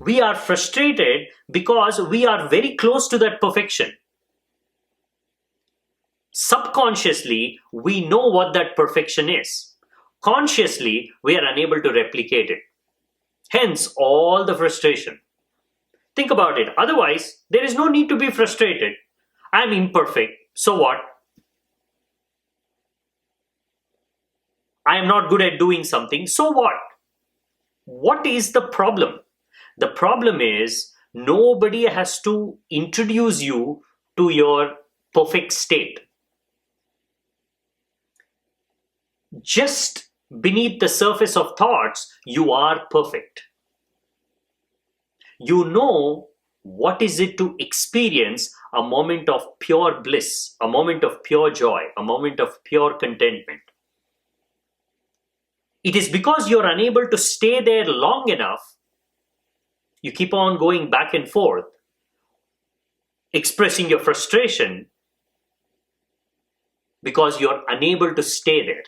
We are frustrated because we are very close to that perfection. Subconsciously, we know what that perfection is. Consciously, we are unable to replicate it. Hence, all the frustration. Think about it. Otherwise, there is no need to be frustrated. I'm imperfect. So what? I am not good at doing something. So what? What is the problem? The problem is nobody has to introduce you to your perfect state. Just beneath the surface of thoughts, you are perfect. You know what is it to experience a moment of pure bliss, a moment of pure joy, a moment of pure contentment. It is because you're unable to stay there long enough, you keep on going back and forth, expressing your frustration because you're unable to stay there.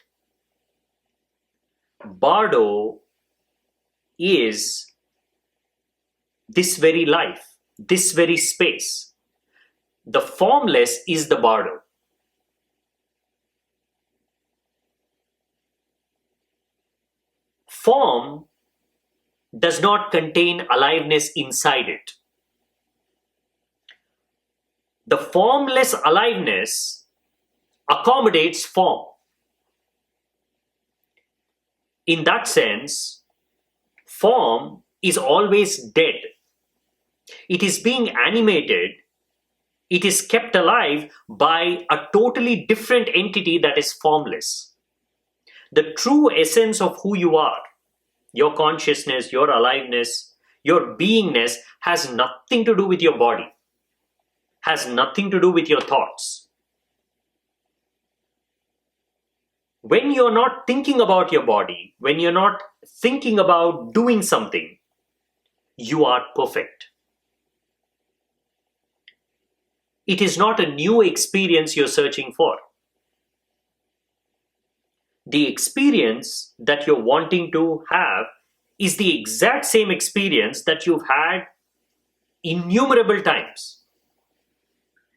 Bardo is this very life, this very space. The formless is the bardo. Form does not contain aliveness inside it. The formless aliveness accommodates form. In that sense, form is always dead. It is being animated. It is kept alive by a totally different entity that is formless. The true essence of who you are, your consciousness, your aliveness, your beingness has nothing to do with your body, has nothing to do with your thoughts. When you're not thinking about your body, when you're not thinking about doing something, you are perfect. It is not a new experience you're searching for. The experience that you're wanting to have is the exact same experience that you've had innumerable times.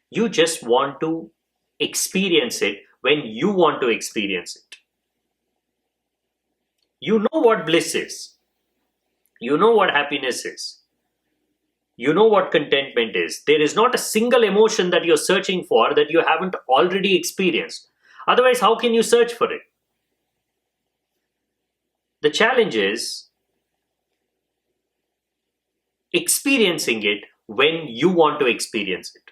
You just want to experience it when you want to experience it. You know what bliss is. You know what happiness is. You know what contentment is. There is not a single emotion that you're searching for that you haven't already experienced. Otherwise, how can you search for it? The challenge is experiencing it when you want to experience it.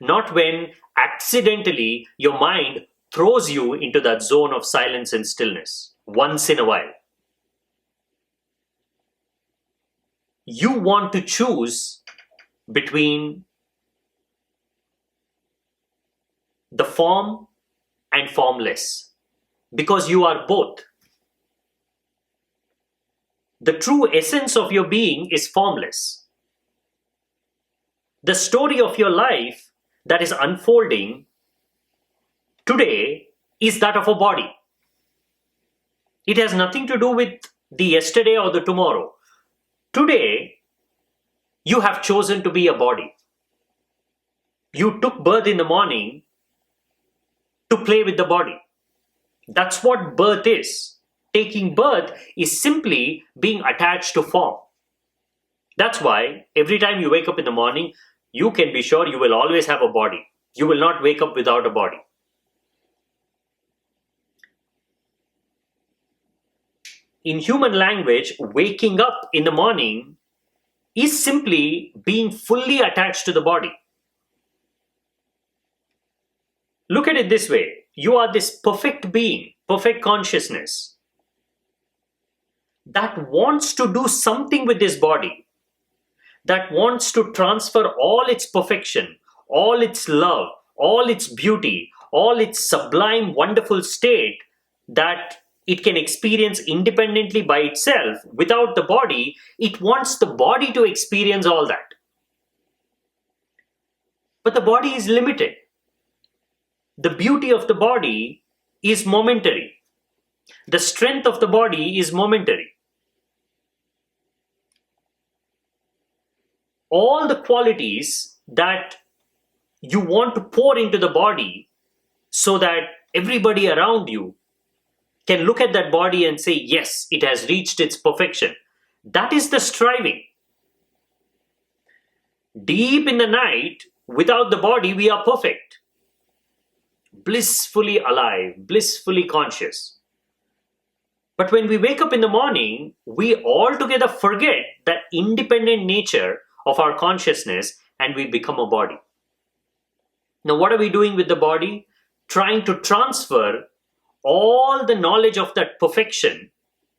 Not when accidentally your mind throws you into that zone of silence and stillness once in a while. You want to choose between the form and formless because you are both. The true essence of your being is formless. The story of your life that is unfolding today is that of a body. It has nothing to do with the yesterday or the tomorrow. Today, you have chosen to be a body. You took birth in the morning to play with the body. That's what birth is. Taking birth is simply being attached to form. That's why every time you wake up in the morning, you can be sure you will always have a body. You will not wake up without a body. In human language, waking up in the morning is simply being fully attached to the body. Look at it this way. You are this perfect being, perfect consciousness that wants to do something with this body, that wants to transfer all its perfection, all its love, all its beauty, all its sublime, wonderful state that it can experience independently by itself without the body. It wants the body to experience all that. But the body is limited. The beauty of the body is momentary. The strength of the body is momentary. all the qualities that you want to pour into the body so that everybody around you can look at that body and say, yes, it has reached its perfection. That is the striving. Deep in the night, without the body, we are perfect. Blissfully alive, blissfully conscious. But when we wake up in the morning, we altogether forget that independent nature of our consciousness and we become a body. Now, what are we doing with the body? Trying to transfer all the knowledge of that perfection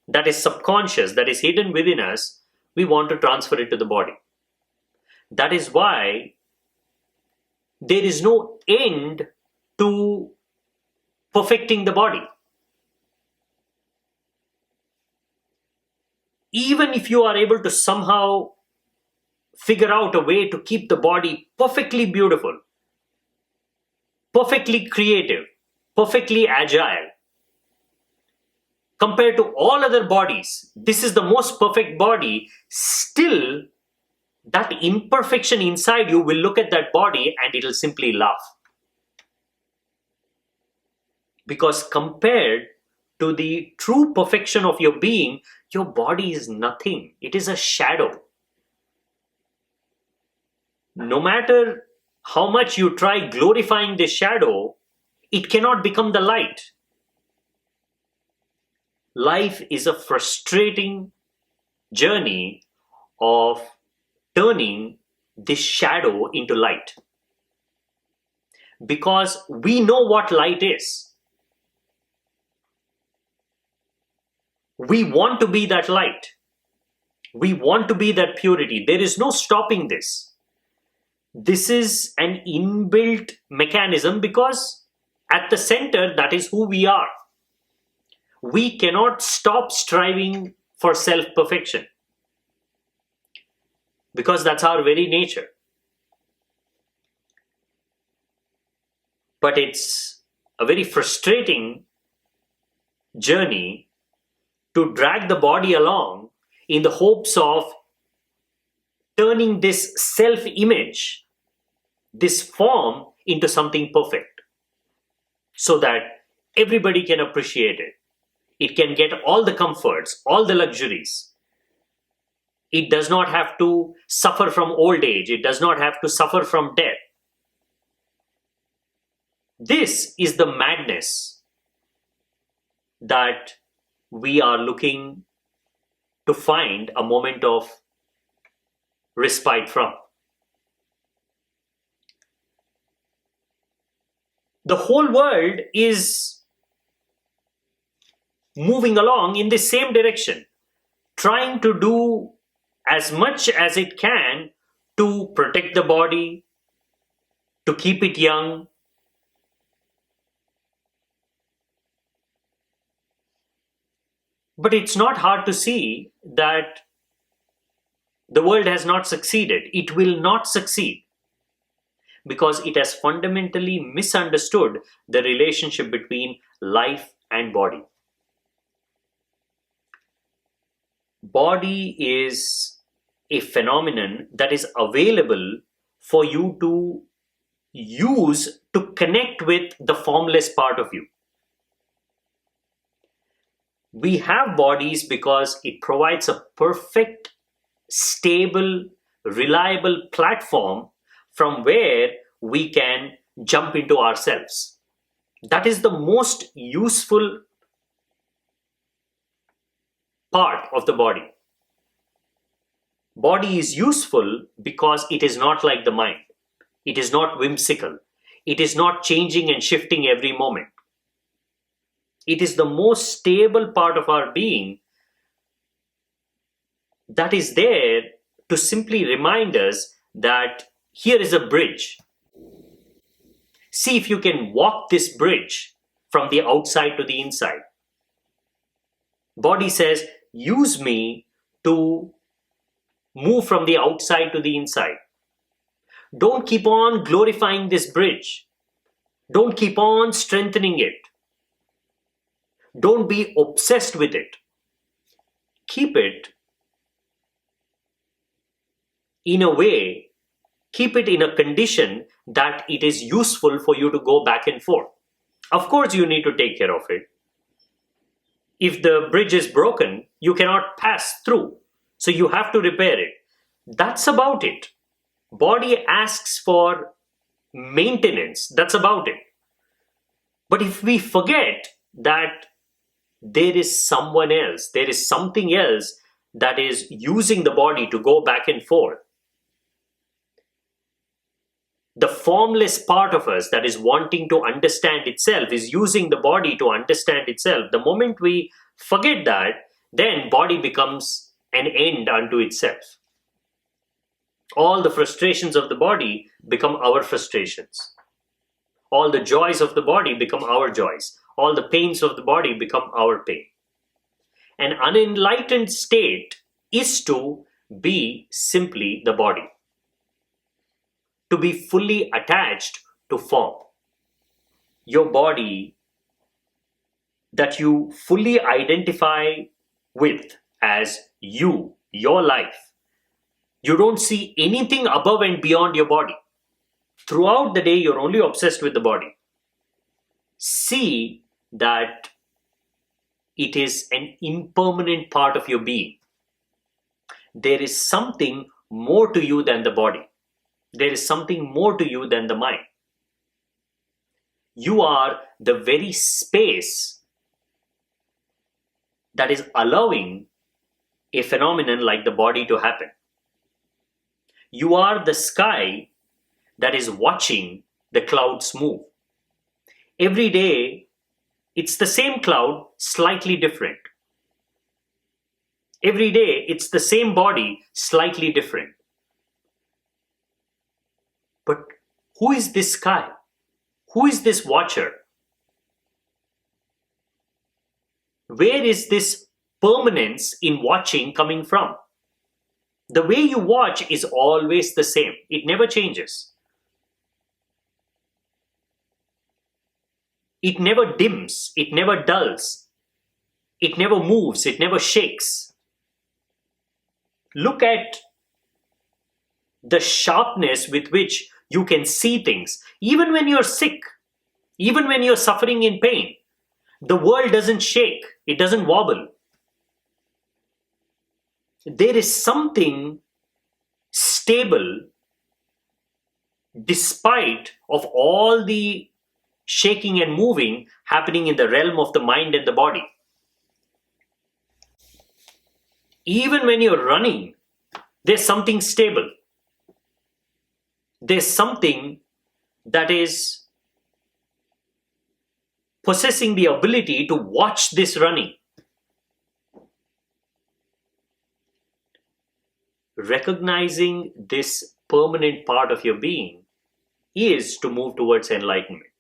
that is subconscious, that is hidden within us, we want to transfer it to the body. That is why there is no end to perfecting the body. Even if you are able to somehow figure out a way to keep the body perfectly beautiful, perfectly creative, perfectly agile, compared to all other bodies, this is the most perfect body, still that imperfection inside you will look at that body and it'll simply laugh. Because compared to the true perfection of your being, your body is nothing. It is a shadow. No matter how much you try glorifying this shadow, it cannot become the light. Life is a frustrating journey of turning this shadow into light. Because we know what light is. We want to be that light. We want to be that purity. There is no stopping this. This is an inbuilt mechanism because at the center, that is who we are. We cannot stop striving for self-perfection because that's our very nature. But it's a very frustrating journey to drag the body along in the hopes of turning this self-image, this form, into something perfect so that everybody can appreciate it. It can get all the comforts, all the luxuries. It does not have to suffer from old age. It does not have to suffer from death. This is the madness that we are looking to find a moment of respite from. The whole world is moving along in the same direction, trying to do as much as it can to protect the body, to keep it young. But it's not hard to see that the world has not succeeded. It will not succeed because it has fundamentally misunderstood the relationship between life and body. Body is a phenomenon that is available for you to use to connect with the formless part of you. We have bodies because it provides a perfect, stable, reliable platform from where we can jump into ourselves. That is the most useful part of the body. Body is useful because it is not like the mind. It is not whimsical. It is not changing and shifting every moment. It is the most stable part of our being that is there to simply remind us that here is a bridge. See if you can walk this bridge from the outside to the inside. Body says, use me to move from the outside to the inside. Don't keep on glorifying this bridge. Don't keep on strengthening it. Don't be obsessed with it. Keep it in a way, keep it in a condition that it is useful for you to go back and forth. Of course, you need to take care of it. If the bridge is broken, you cannot pass through. So you have to repair it. That's about it. Body asks for maintenance. That's about it. But if we forget that there is someone else, there is something else that is using the body to go back and forth, the formless part of us that is wanting to understand itself is using the body to understand itself. The moment we forget that, then body becomes an end unto itself. All the frustrations of the body become our frustrations. All the joys of the body become our joys. All the pains of the body become our pain. An unenlightened state is to be simply the body, to be fully attached to form. Your body that you fully identify with as you, your life. You don't see anything above and beyond your body. Throughout the day, you're only obsessed with the body. See that it is an impermanent part of your being. There is something more to you than the body. There is something more to you than the mind. You are the very space that is allowing a phenomenon like the body to happen. You are the sky that is watching the clouds move. Every day, it's the same cloud, slightly different. Every day, it's the same body, slightly different. But who is this sky? Who is this watcher? Where is this permanence in watching coming from? The way you watch is always the same. It never changes. It never dims. It never dulls. It never moves. It never shakes. Look at the sharpness with which you can see things. Even when you're sick, even when you're suffering in pain, the world doesn't shake. It doesn't wobble. There is something stable despite of all the shaking and moving happening in the realm of the mind and the body. Even when you're running, there's something stable. There's something that is possessing the ability to watch this running. Recognizing this permanent part of your being is to move towards enlightenment.